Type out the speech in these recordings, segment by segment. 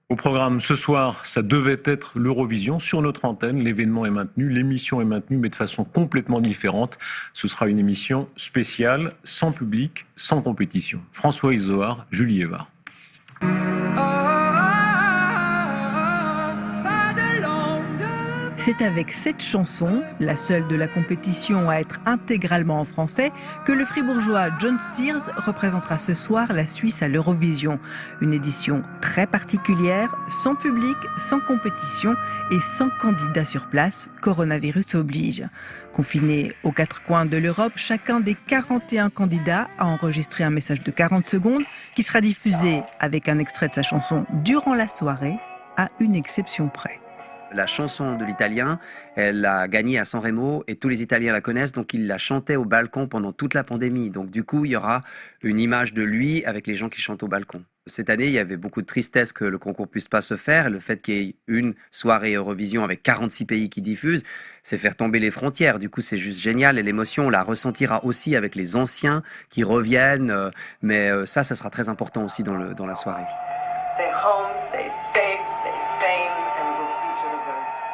Au programme ce soir, ça devait être l'Eurovision sur notre antenne. L'événement est maintenu, l'émission est maintenue, mais de façon complètement différente. Ce sera une émission spéciale, sans public, sans compétition. François Isoard, Julie Evard. C'est avec cette chanson, la seule de la compétition à être intégralement en français, que le fribourgeois John Steers représentera ce soir la Suisse à l'Eurovision. Une édition très particulière, sans public, sans compétition et sans candidat sur place, coronavirus oblige. Confinés aux quatre coins de l'Europe, chacun des 41 candidats a enregistré un message de 40 secondes qui sera diffusé avec un extrait de sa chanson durant la soirée, à une exception près. La chanson de l'Italien, elle a gagné à San Remo et tous les Italiens la connaissent, donc il la chantait au balcon pendant toute la pandémie. Donc du coup, il y aura une image de lui avec les gens qui chantent au balcon. Cette année, il y avait beaucoup de tristesse que le concours puisse pas se faire. Le fait qu'il y ait une soirée Eurovision avec 46 pays qui diffusent, c'est faire tomber les frontières. Du coup, c'est juste génial et l'émotion, on la ressentira aussi avec les anciens qui reviennent. Mais ça sera très important aussi dans la soirée. Stay home, stay safe, stay sane, and we'll see each other very soon.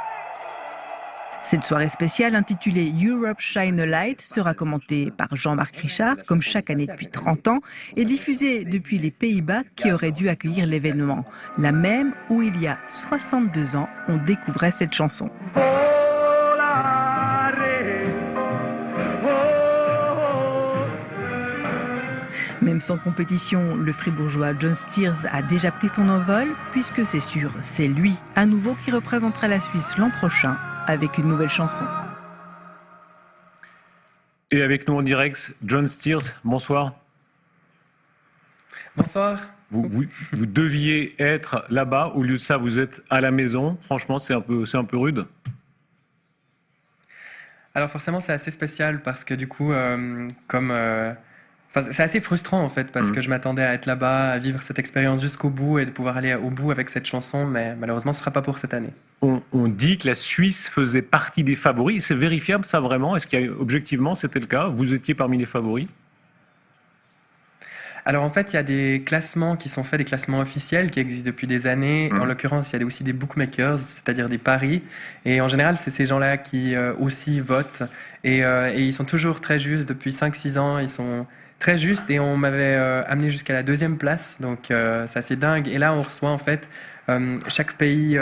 Cette soirée spéciale intitulée Europe Shine a Light sera commentée par Jean-Marc Richard, comme chaque année depuis 30 ans, et diffusée depuis les Pays-Bas qui auraient dû accueillir l'événement. La même où il y a 62 ans, on découvrait cette chanson. Même sans compétition, le fribourgeois John Steers a déjà pris son envol, puisque c'est sûr, c'est lui, à nouveau, qui représentera la Suisse l'an prochain, avec une nouvelle chanson. Et avec nous en direct, John Steers, bonsoir. Bonsoir. Vous deviez être là-bas, au lieu de ça, vous êtes à la maison. Franchement, c'est un peu rude. Alors forcément, c'est assez spécial parce que du coup, c'est assez frustrant en fait parce que je m'attendais à être là-bas, à vivre cette expérience jusqu'au bout et de pouvoir aller au bout avec cette chanson, mais malheureusement, ce ne sera pas pour cette année. On dit que la Suisse faisait partie des favoris. C'est vérifiable ça vraiment? Est-ce qu'objectivement c'était le cas? Vous étiez parmi les favoris? Alors en fait, il y a des classements qui sont faits, des classements officiels qui existent depuis des années. En l'occurrence, il y a aussi des bookmakers, c'est-à-dire des paris. Et en général, c'est ces gens-là qui aussi votent. Et ils sont toujours très justes depuis 5-6 ans. Ils sont très justes et on m'avait amené jusqu'à la 2e place. Donc c'est assez dingue. Et là, on reçoit en fait, chaque pays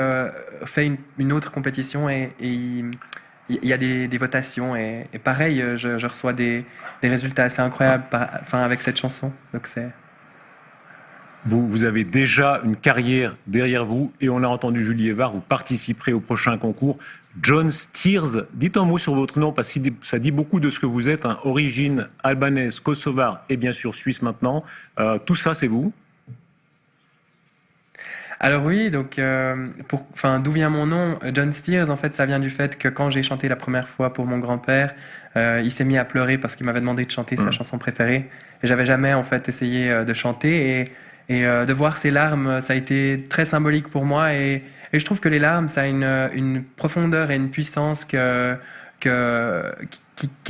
fait une autre compétition et il y a des votations et pareil, je reçois des résultats assez incroyables avec cette chanson. Donc vous avez déjà une carrière derrière vous et on l'a entendu Julie Evard, vous participerez au prochain concours. John Steers, dites un mot sur votre nom parce que ça dit beaucoup de ce que vous êtes, hein, origine albanaise, kosovare et bien sûr suisse maintenant. Tout ça, c'est vous? Alors oui, donc d'où vient mon nom? John Steers, en fait, ça vient du fait que quand j'ai chanté la première fois pour mon grand-père, il s'est mis à pleurer parce qu'il m'avait demandé de chanter sa chanson préférée. Et j'avais jamais en fait essayé de chanter et de voir ses larmes, ça a été très symbolique pour moi et je trouve que les larmes, ça a une profondeur et une puissance qui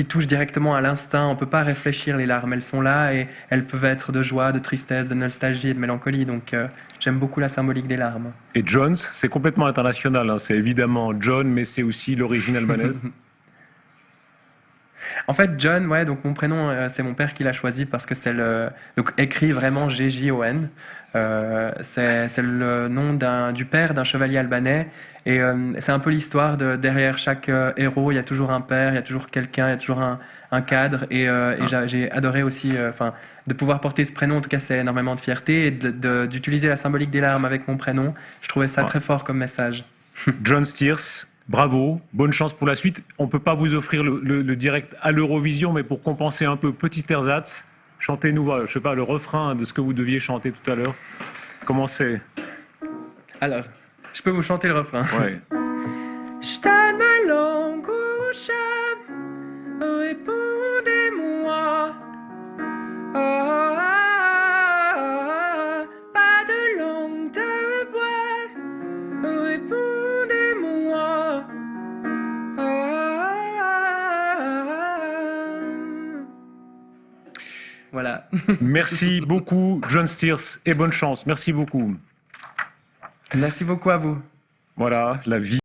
touche directement à l'instinct. On ne peut pas réfléchir les larmes, elles sont là et elles peuvent être de joie, de tristesse, de nostalgie et de mélancolie. Donc j'aime beaucoup la symbolique des larmes. Et Jones, c'est complètement international, hein. C'est évidemment John, mais c'est aussi l'origine albanaise. En fait, John, ouais, donc mon prénom, c'est mon père qui l'a choisi parce que c'est donc écrit vraiment G-J-O-N. C'est le nom du père d'un chevalier albanais et c'est un peu l'histoire derrière chaque héros. Il y a toujours un père, il y a toujours quelqu'un, il y a toujours un cadre et j'ai adoré aussi de pouvoir porter ce prénom. En tout cas, c'est énormément de fierté et d'utiliser la symbolique des larmes avec mon prénom. Je trouvais ça très fort comme message. John Steers, bravo, bonne chance pour la suite. On ne peut pas vous offrir le direct à l'Eurovision, mais pour compenser un peu, petit ersatz, chantez-nous, je sais pas, le refrain de ce que vous deviez chanter tout à l'heure. Comment c'est? Alors, je peux vous chanter le refrain. Ouais. Répondez-moi. Pas de langue de bois. Répondez-moi. Voilà. Merci beaucoup, John Steers, et bonne chance. Merci beaucoup. Merci beaucoup à vous. Voilà, la vie.